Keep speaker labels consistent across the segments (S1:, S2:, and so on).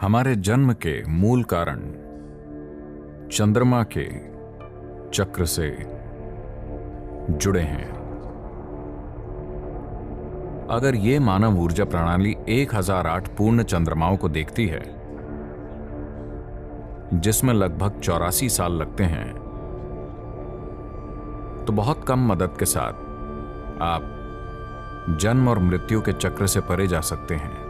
S1: हमारे जन्म के मूल कारण चंद्रमा के चक्र से जुड़े हैं। अगर ये मानव ऊर्जा प्रणाली 1008 पूर्ण चंद्रमाओं को देखती है, जिसमें लगभग 84 साल लगते हैं, तो बहुत कम मदद के साथ आप जन्म और मृत्यु के चक्र से परे जा सकते हैं।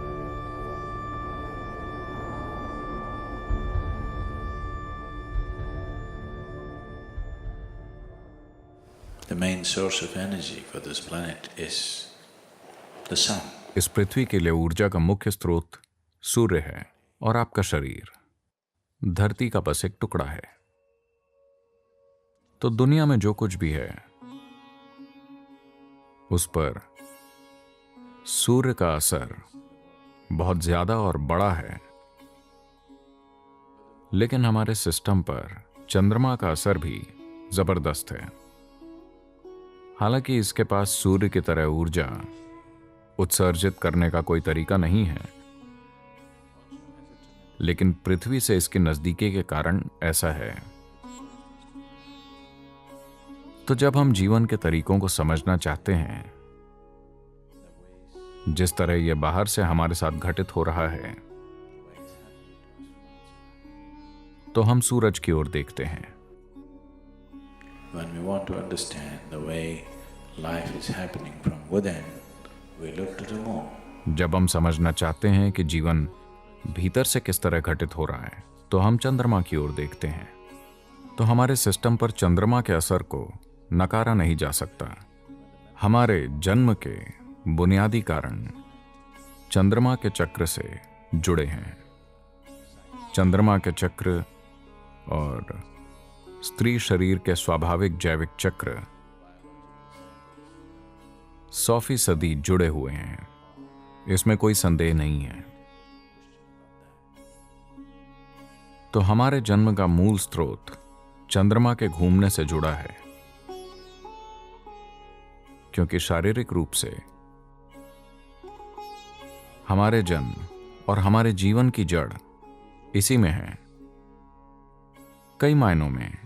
S2: The main source of energy for this planet is the sun.
S1: इस पृथ्वी के लिए ऊर्जा का मुख्य स्रोत सूर्य है और आपका शरीर धरती का बस एक टुकड़ा है। तो दुनिया में जो कुछ भी है उस पर सूर्य का असर बहुत ज्यादा और बड़ा है, लेकिन हमारे सिस्टम पर चंद्रमा का असर भी जबरदस्त है। हालांकि इसके पास सूर्य की तरह ऊर्जा उत्सर्जित करने का कोई तरीका नहीं है, लेकिन पृथ्वी से इसकी नजदीकी के कारण ऐसा है। तो जब हम जीवन के तरीकों को समझना चाहते हैं, जिस तरह यह बाहर से हमारे साथ घटित हो रहा है, तो हम सूरज की ओर देखते हैं।
S2: When we want to understand the way life is happening from within, we look to the moon.
S1: जब हम समझना चाहते हैं कि जीवन भीतर से किस तरह घटित हो रहा है, तो हम चंद्रमा की ओर देखते हैं। तो हमारे सिस्टम पर चंद्रमा के असर को नकारा नहीं जा सकता। हमारे जन्म के बुनियादी कारण चंद्रमा के चक्र से जुड़े हैं। चंद्रमा के चक्र और स्त्री शरीर के स्वाभाविक जैविक चक्र 100% जुड़े हुए हैं, इसमें कोई संदेह नहीं है। तो हमारे जन्म का मूल स्रोत चंद्रमा के घूमने से जुड़ा है, क्योंकि शारीरिक रूप से हमारे जन्म और हमारे जीवन की जड़ इसी में है। कई मायनों में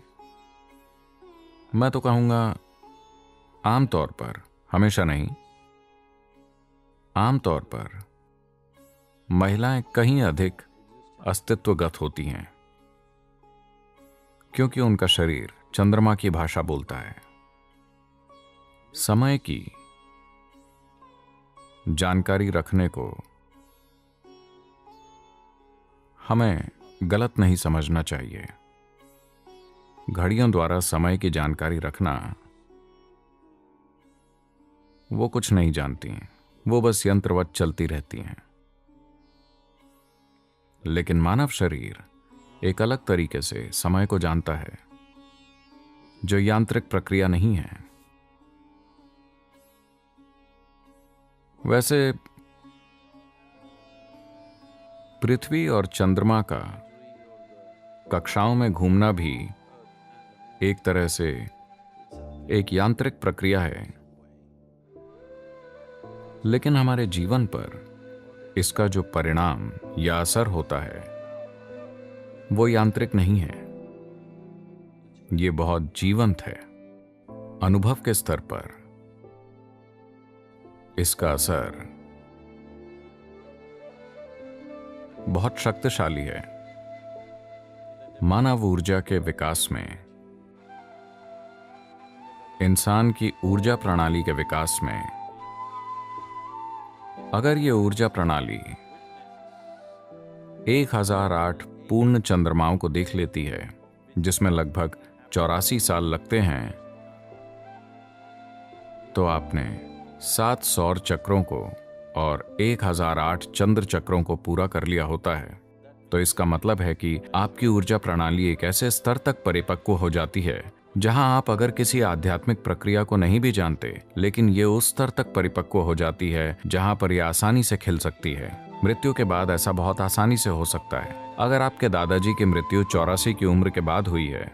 S1: मैं तो कहूंगा आमतौर पर, हमेशा नहीं, आमतौर पर महिलाएं कहीं अधिक अस्तित्वगत होती हैं, क्योंकि उनका शरीर चंद्रमा की भाषा बोलता है। समय की जानकारी रखने को हमें गलत नहीं समझना चाहिए। घड़ियों द्वारा समय की जानकारी रखना, वो कुछ नहीं जानती, वो बस यंत्रवत चलती रहती हैं। लेकिन मानव शरीर एक अलग तरीके से समय को जानता है, जो यांत्रिक प्रक्रिया नहीं है। वैसे पृथ्वी और चंद्रमा का कक्षाओं में घूमना भी एक तरह से एक यांत्रिक प्रक्रिया है, लेकिन हमारे जीवन पर इसका जो परिणाम या असर होता है वो यांत्रिक नहीं है। ये बहुत जीवंत है। अनुभव के स्तर पर इसका असर बहुत शक्तिशाली है। मानव ऊर्जा के विकास में, इंसान की ऊर्जा प्रणाली के विकास में, अगर ये ऊर्जा प्रणाली 1008 पूर्ण चंद्रमाओं को देख लेती है, जिसमें लगभग 84 साल लगते हैं, तो आपने 7 सौर चक्रों को और 1008 चंद्र चक्रों को पूरा कर लिया होता है। तो इसका मतलब है कि आपकी ऊर्जा प्रणाली एक ऐसे स्तर तक परिपक्व हो जाती है जहां आप अगर किसी आध्यात्मिक प्रक्रिया को नहीं भी जानते, लेकिन ये उस स्तर तक परिपक्व हो जाती है जहां पर यह आसानी से खिल सकती है। मृत्यु के बाद ऐसा बहुत आसानी से हो सकता है। अगर आपके दादाजी की मृत्यु 84 की उम्र के बाद हुई है,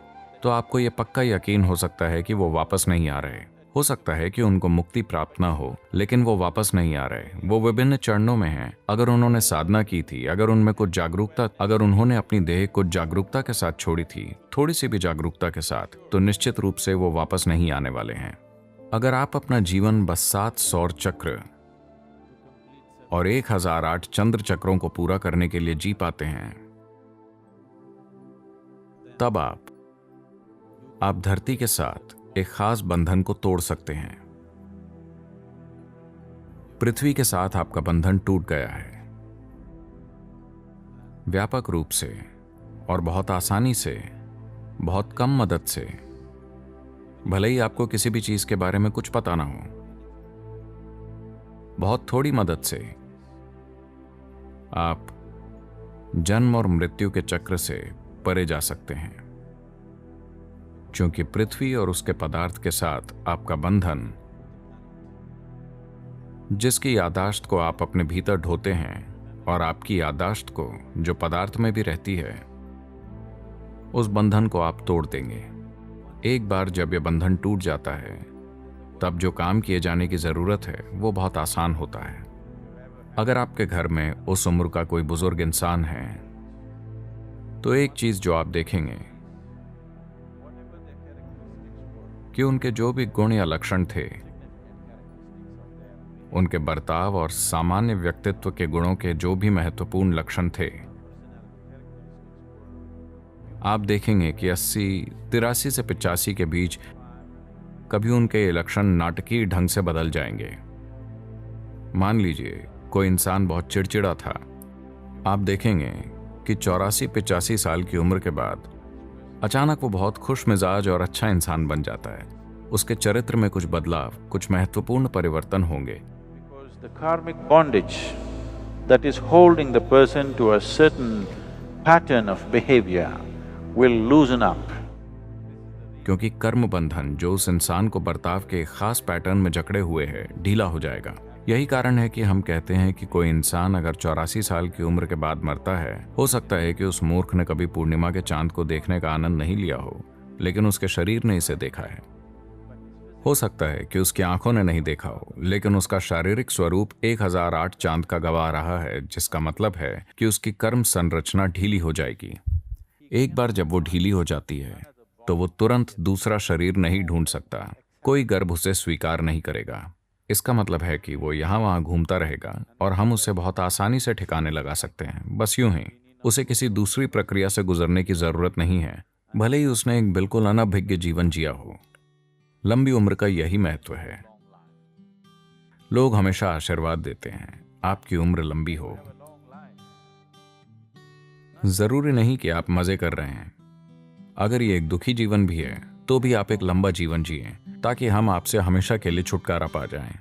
S1: तो आपको यह पक्का यकीन हो सकता है कि वो वापस नहीं आ रहे। हो सकता है कि उनको मुक्ति प्राप्त ना हो, लेकिन वो वापस नहीं आ रहे। वो विभिन्न चरणों में हैं। अगर उन्होंने साधना की थी, अगर उनमें कुछ जागरूकता, अगर उन्होंने अपनी देह कुछ जागरूकता के साथ छोड़ी थी, थोड़ी सी भी जागरूकता के साथ, तो निश्चित रूप से वो वापस नहीं आने वाले हैं। अगर आप अपना जीवन बस 7 सौर चक्र और 1008 चंद्र चक्रों को पूरा करने के लिए जी पाते हैं, तब आप धरती के साथ एक खास बंधन को तोड़ सकते हैं। पृथ्वी के साथ आपका बंधन टूट गया है। व्यापक रूप से और बहुत आसानी से, बहुत कम मदद से, भले ही आपको किसी भी चीज के बारे में कुछ पता ना हो, बहुत थोड़ी मदद से आप जन्म और मृत्यु के चक्र से परे जा सकते हैं। क्योंकि पृथ्वी और उसके पदार्थ के साथ आपका बंधन, जिसकी यादाश्त को आप अपने भीतर ढोते हैं और आपकी यादाश्त को जो पदार्थ में भी रहती है, उस बंधन को आप तोड़ देंगे। एक बार जब यह बंधन टूट जाता है, तब जो काम किए जाने की जरूरत है वो बहुत आसान होता है। अगर आपके घर में उस उम्र का कोई बुजुर्ग इंसान है, तो एक चीज जो आप देखेंगे कि उनके जो भी गुण या लक्षण थे, उनके बर्ताव और सामान्य व्यक्तित्व के गुणों के जो भी महत्वपूर्ण लक्षण थे, आप देखेंगे कि 83 से 85 के बीच कभी उनके ये लक्षण नाटकीय ढंग से बदल जाएंगे। मान लीजिए कोई इंसान बहुत चिड़चिड़ा था, आप देखेंगे कि 84-85 साल की उम्र के बाद अचानक वो बहुत खुश मिजाज और अच्छा इंसान बन जाता है। उसके चरित्र में कुछ बदलाव, कुछ महत्वपूर्ण परिवर्तन होंगे।
S2: Because the karmic bondage that is holding the person to a certain pattern of behavior will loosen up.
S1: क्योंकि कर्म बंधन जो उस इंसान को बर्ताव के एक खास पैटर्न में जकड़े हुए है, ढीला हो जाएगा। यही कारण है कि हम कहते हैं कि कोई इंसान अगर 84 साल की उम्र के बाद मरता है, हो सकता है कि उस मूर्ख ने कभी पूर्णिमा के चांद को देखने का आनंद नहीं लिया हो, लेकिन उसके शरीर ने इसे देखा है। हो सकता है कि उसकी आंखों ने नहीं देखा हो, लेकिन उसका शारीरिक स्वरूप 1008 चांद का गवाह रहा है, जिसका मतलब है कि उसकी कर्म संरचना ढीली हो जाएगी। एक बार जब वो ढीली हो जाती है, तो वो तुरंत दूसरा शरीर नहीं ढूंढ सकता। कोई गर्भ उसे स्वीकार नहीं करेगा। इसका मतलब है कि वो यहाँ वहाँ घूमता रहेगा और हम उसे बहुत आसानी से ठिकाने लगा सकते हैं। बस यूं ही उसे किसी दूसरी प्रक्रिया से गुजरने की जरूरत नहीं है, भले ही उसने एक बिल्कुल अनभिज्ञ जीवन जिया हो। लंबी उम्र का यही महत्व है। लोग हमेशा आशीर्वाद देते हैं, आपकी उम्र लंबी हो। जरूरी नहीं कि आप मजे कर रहे हैं। अगर ये एक दुखी जीवन भी है, तो भी आप एक लंबा जीवन जिए, ताकि हम आपसे हमेशा के लिए छुटकारा पा जाएं।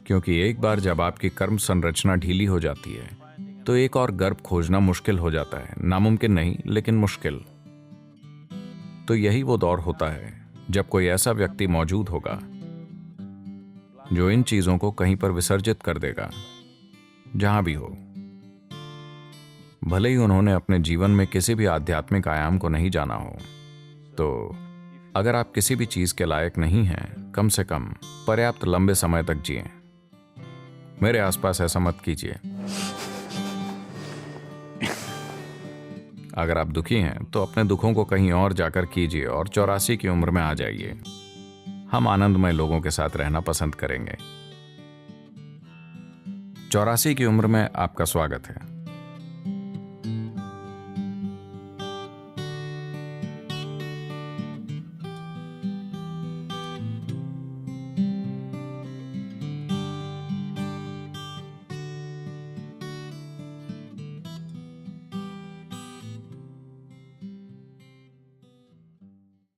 S1: क्योंकि एक बार जब आपकी कर्म संरचना ढीली हो जाती है, तो एक और गर्भ खोजना मुश्किल हो जाता है। नामुमकिन नहीं, लेकिन मुश्किल। तो यही वो दौर होता है जब कोई ऐसा व्यक्ति मौजूद होगा जो इन चीजों को कहीं पर विसर्जित कर देगा, जहां भी हो। भले ही उन्होंने अपने जीवन में किसी भी आध्यात्मिक आयाम को नहीं जाना हो। तो अगर आप किसी भी चीज के लायक नहीं हैं, कम से कम पर्याप्त लंबे समय तक जिए। मेरे आसपास ऐसा मत कीजिए। अगर आप दुखी हैं, तो अपने दुखों को कहीं और जाकर कीजिए और 84 की उम्र में आ जाइए। हम आनंदमय लोगों के साथ रहना पसंद करेंगे। 84 की उम्र में आपका स्वागत है।